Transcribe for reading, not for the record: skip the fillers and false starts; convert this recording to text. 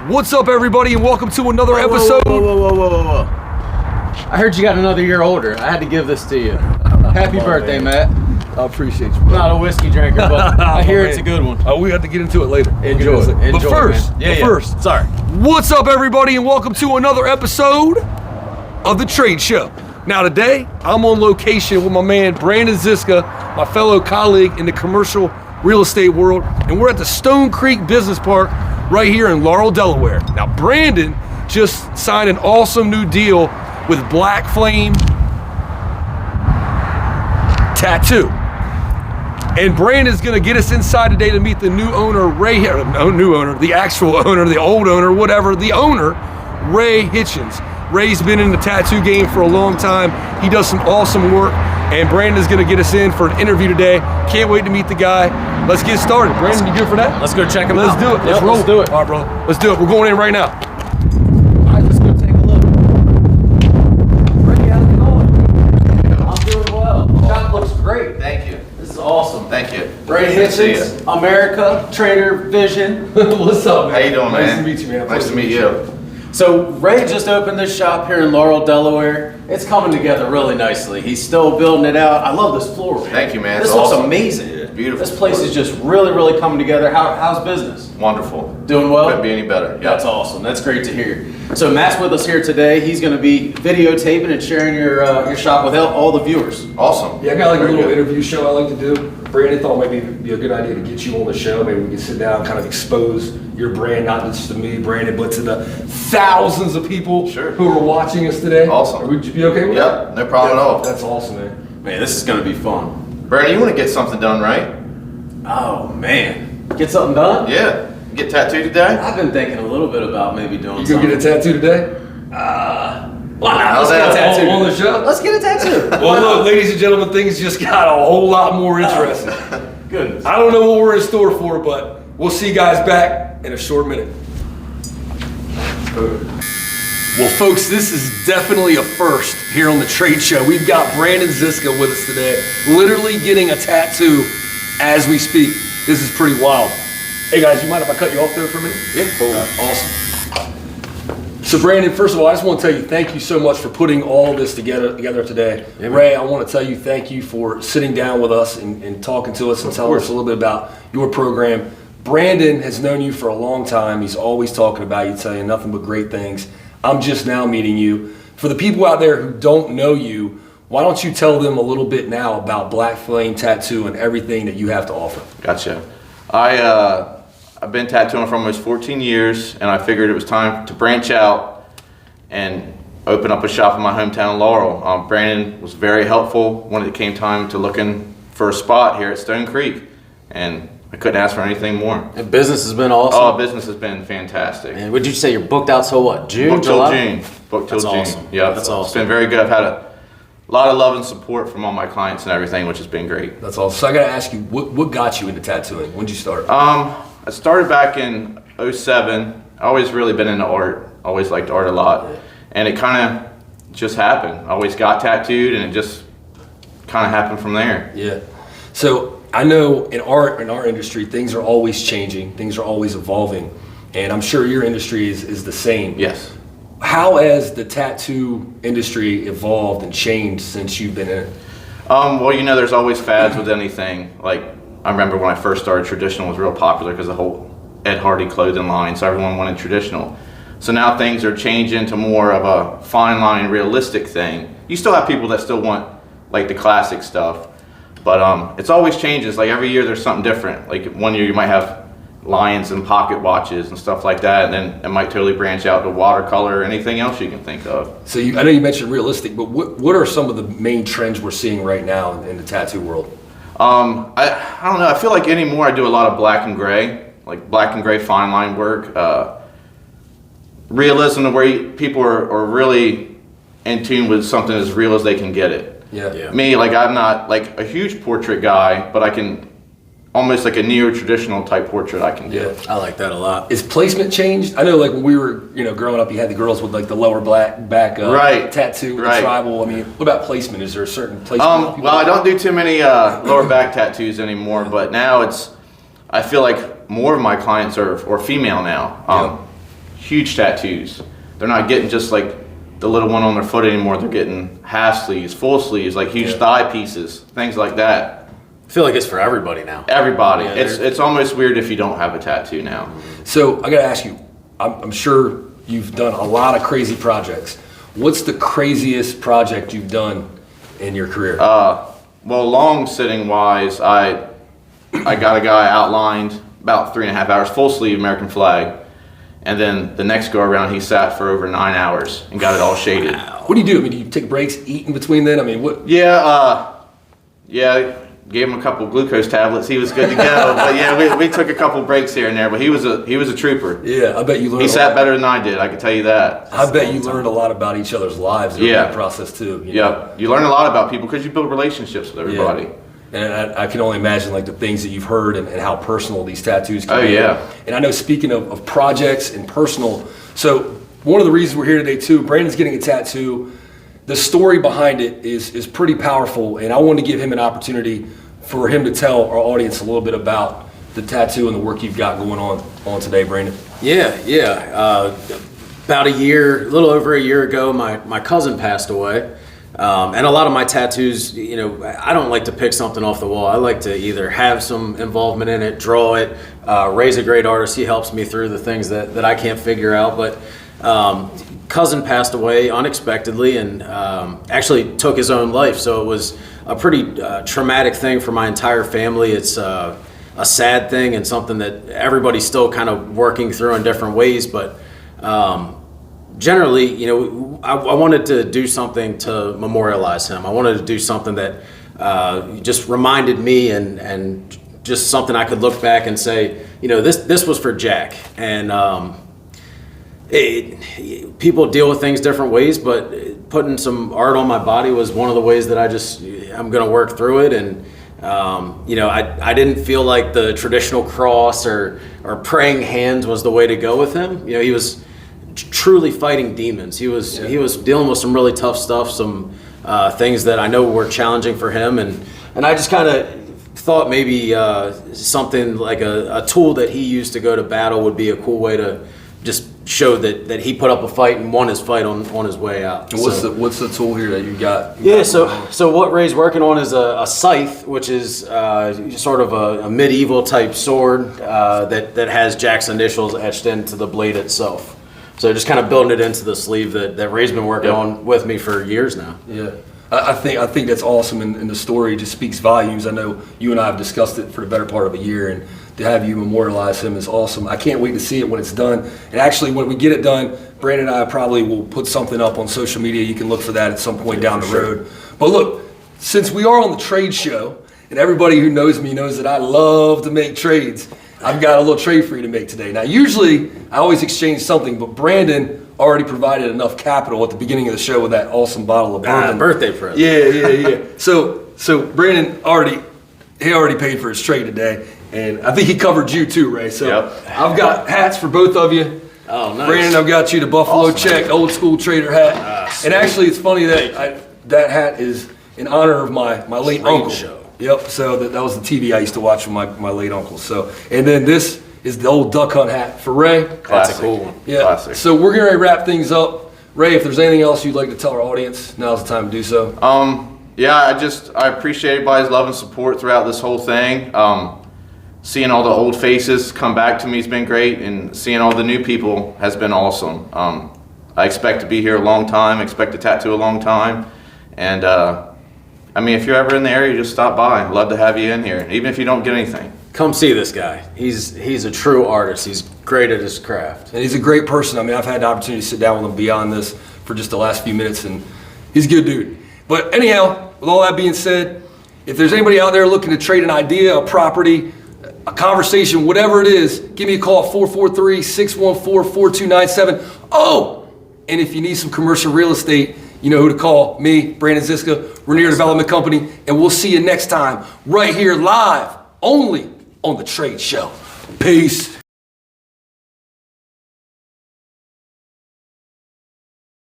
What's up, everybody, and welcome to another episode. Whoa. I heard you got another year older. I had to give this to you. Happy birthday, man. Matt. I appreciate you. I'm not a whiskey drinker, but I hear it's a good one. We have to get into it later. Enjoy it. But first, sorry. What's up, everybody, and welcome to another episode of The Trade Show. Now, today, I'm on location with my man, Brandon Ziska, my fellow colleague in the commercial real estate world, and we're at the Stone Creek Business Park right here in Laurel, Delaware. Now, Brandon just signed an awesome new deal with Black Flame Tattoo. And Brandon's gonna get us inside today to meet the new owner, Ray, the actual owner, the old owner, whatever, the owner, Ray Hitchens. Ray's been in the tattoo game for a long time. He does some awesome work, and Brandon's gonna get us in for an interview today. Can't wait to meet the guy. Let's get started. Brandon, you good for that? Let's go check him out. Let's do it. Let's roll. Let's do it. All right, bro. Let's do it. We're going in right now. All right, let's go take a look. Ray, how's it going? I'm doing well. The shop looks great. Thank you. This is awesome. Thank you. Ray Good to see Hitchens, America, Trader Vision. What's up, man? How you doing, man? Nice to meet you, man. Nice to meet you. So Ray just opened this shop here in Laurel, Delaware. It's coming together really nicely. He's still building it out. I love this floor, man. Thank you, man. This It's looks awesome. amazing. Yeah, it's beautiful. This place is just really coming together. How's business? Wonderful. Doing well? Couldn't be any better. Yeah. That's awesome. That's great to hear. So Matt's with us here today. He's going to be videotaping and sharing your shop with all the viewers. Awesome. Yeah, I got like a Very little good. interview show I like to do. Brandon thought maybe it'd be a good idea to get you on the show. Maybe we could sit down and kind of expose your brand, not just to me, Brandon, but to the thousands of people Sure. who are watching us today. Awesome. Would you be okay with that? Yep, no problem at all. That's awesome, man. Man, this is going to be fun. Brandon, you want to get something done, right? Oh, man. Get something done? Yeah. Get tattooed today? I've been thinking a little bit about maybe doing You something. gonna get a tattoo today? Why not? Let's get a tattoo. On the show? Let's get a tattoo. Well, look, ladies and gentlemen, things just got a whole lot more interesting. Goodness. I don't know what we're in store for, but we'll see you guys back in a short minute. Well, folks, this is definitely a first here on the Trade Show. We've got Brandon Ziska with us today, literally getting a tattoo as we speak. This is pretty wild. Hey guys, you mind if I cut you off there for a minute? Yeah. Cool. Awesome. So Brandon, first of all, I just want to tell you thank you so much for putting all this together today. Yeah, Ray, I want to tell you thank you for sitting down with us and talking to us and telling us a little bit about your program. Brandon has known you for a long time. He's always talking about you, telling you nothing but great things. I'm just now meeting you. For the people out there who don't know you, why don't you tell them a little bit now about Black Flame Tattoo and everything that you have to offer? Gotcha. I've been tattooing for almost 14 years, and I figured it was time to branch out and open up a shop in my hometown, Laurel. Brandon was very helpful when it came time to looking for a spot here at Stone Creek, and I couldn't ask for anything more. And business has been awesome. Oh, business has been fantastic. And would you say you're booked out till what? June? Booked till July? June. Booked till That's June. awesome. Yeah, That's It's awesome. been very good. I've had a lot of love and support from all my clients and everything, which has been great. That's all. So I got to ask you, what got you into tattooing? When did you start? I started back in '07. I always really been into art. Always liked art a lot. And it kind of just happened. I always got tattooed, and it just kind of happened from there. Yeah. So I know in our industry, things are always changing. Things are always evolving. And I'm sure your industry is the same. Yes. How has the tattoo industry evolved and changed since you've been in it? Well, you know, there's always fads with anything. Like, I remember when I first started, traditional was real popular because the whole Ed Hardy clothing line, so everyone wanted traditional. So now things are changing to more of a fine line, realistic thing. You still have people that still want like the classic stuff, but it's always changes. Like every year there's something different. Like one year you might have lions and pocket watches and stuff like that, and then it might totally branch out to watercolor or anything else you can think of. So I know you mentioned realistic, but what are some of the main trends we're seeing right now in the tattoo world? I don't know. I feel like anymore I do a lot of black and gray, like black and gray fine line work. Realism to where people are really in tune with something as real as they can get it. Yeah. Me, like I'm not like a huge portrait guy, but I can almost like a neo-traditional type portrait I can do. Yeah. I like that a lot. Is placement changed? I know like when we were, growing up, you had the girls with like the lower back Right. tattoo, with the Right. tribal. I mean, what about placement? Is there a certain placement? Well, I don't do too many lower back tattoos anymore, but now I feel like more of my clients are female now. huge tattoos. They're not getting just like the little one on their foot anymore. They're getting half sleeves, full sleeves, like huge thigh pieces, things like that. I feel like it's for everybody now. Everybody. Yeah, it's almost weird if you don't have a tattoo now. So I gotta ask you, I'm sure you've done a lot of crazy projects. What's the craziest project you've done in your career? Well, long sitting wise, I got a guy outlined about 3.5 hours, full sleeve American flag. And then the next go around, he sat for over 9 hours and got it all shaded. What do you do? I mean, do you take breaks, eat in between then? I mean, what? Yeah, gave him a couple glucose tablets. He was good to go. But yeah, we took a couple breaks here and there. But he was a trooper. Yeah, I bet you learned. He sat better than I did. I can tell you that. I bet you learned a lot about each other's lives in that process too. Yeah, you learn a lot about people because you build relationships with everybody. Yeah. And I can only imagine like the things that you've heard and how personal these tattoos can be. Oh yeah. And I know, speaking of projects and personal, so one of the reasons we're here today too, Brandon's getting a tattoo. The story behind it is pretty powerful, and I wanted to give him an opportunity for him to tell our audience a little bit about the tattoo and the work you've got going on today, Brandon. Yeah. About a little over a year ago, my cousin passed away. And a lot of my tattoos, I don't like to pick something off the wall. I like to either have some involvement in it, draw it. Ray's a great artist. He helps me through the things that I can't figure out. But cousin passed away unexpectedly and actually took his own life. So it was a pretty traumatic thing for my entire family. It's a sad thing and something that everybody's still kind of working through in different ways. But generally, I wanted to do something to memorialize him. I wanted to do something that just reminded me and just something I could look back and say, this was for Jack. And people deal with things different ways, but putting some art on my body was one of the ways that I'm going to work through it. And I didn't feel like the traditional cross or praying hands was the way to go with him. He was truly fighting demons. He was dealing with some really tough stuff, some things that I know were challenging for him, and I just kind of thought maybe something like a tool that he used to go to battle would be a cool way to just show that he put up a fight and won his fight on his way out. And what's the tool here that you got? So what Ray's working on is a scythe, which is sort of a medieval type sword that has Jack's initials etched into the blade itself. So just kind of building it into the sleeve that Ray's been working on with me for years now. Yeah, I think that's awesome, and the story just speaks volumes. I know you and I have discussed it for the better part of a year, and to have you memorialize him is awesome. I can't wait to see it when it's done. And actually, when we get it done, Brandon and I probably will put something up on social media. You can look for that at some point down the road. But look, since we are on the trade show, and everybody who knows me knows that I love to make trades, I've got a little trade for you to make today. Now, usually I always exchange something, but Brandon already provided enough capital at the beginning of the show with that awesome bottle of bourbon. Birthday present. Yeah. So Brandon already paid for his trade today, and I think he covered you too, Ray. So I've got hats for both of you. Oh, nice. Brandon, I've got you the Buffalo Check old school trader hat. And actually, it's funny that that hat is in honor of my late uncle. Show. Yep, so that was the TV I used to watch with my late uncle. So, and then this is the old duck hunt hat for Ray. Classic. That's a cool one. Yeah. Classic. So we're going to wrap things up. Ray, if there's anything else you'd like to tell our audience, now's the time to do so. I appreciate everybody's love and support throughout this whole thing. Seeing all the old faces come back to me has been great, and seeing all the new people has been awesome. I expect to be here a long time, expect to tattoo a long time, and if you're ever in the area, just stop by. I'd love to have you in here, even if you don't get anything. Come see this guy. He's a true artist. He's great at his craft. And he's a great person. I've had the opportunity to sit down with him beyond this for just the last few minutes, and he's a good dude. But anyhow, with all that being said, if there's anybody out there looking to trade an idea, a property, a conversation, whatever it is, give me a call, 443-614-4297. Oh, and if you need some commercial real estate, you know who to call. Me, Brandon Ziska, Rainier Development Company, and we'll see you next time right here live, only on The Trade Show. Peace.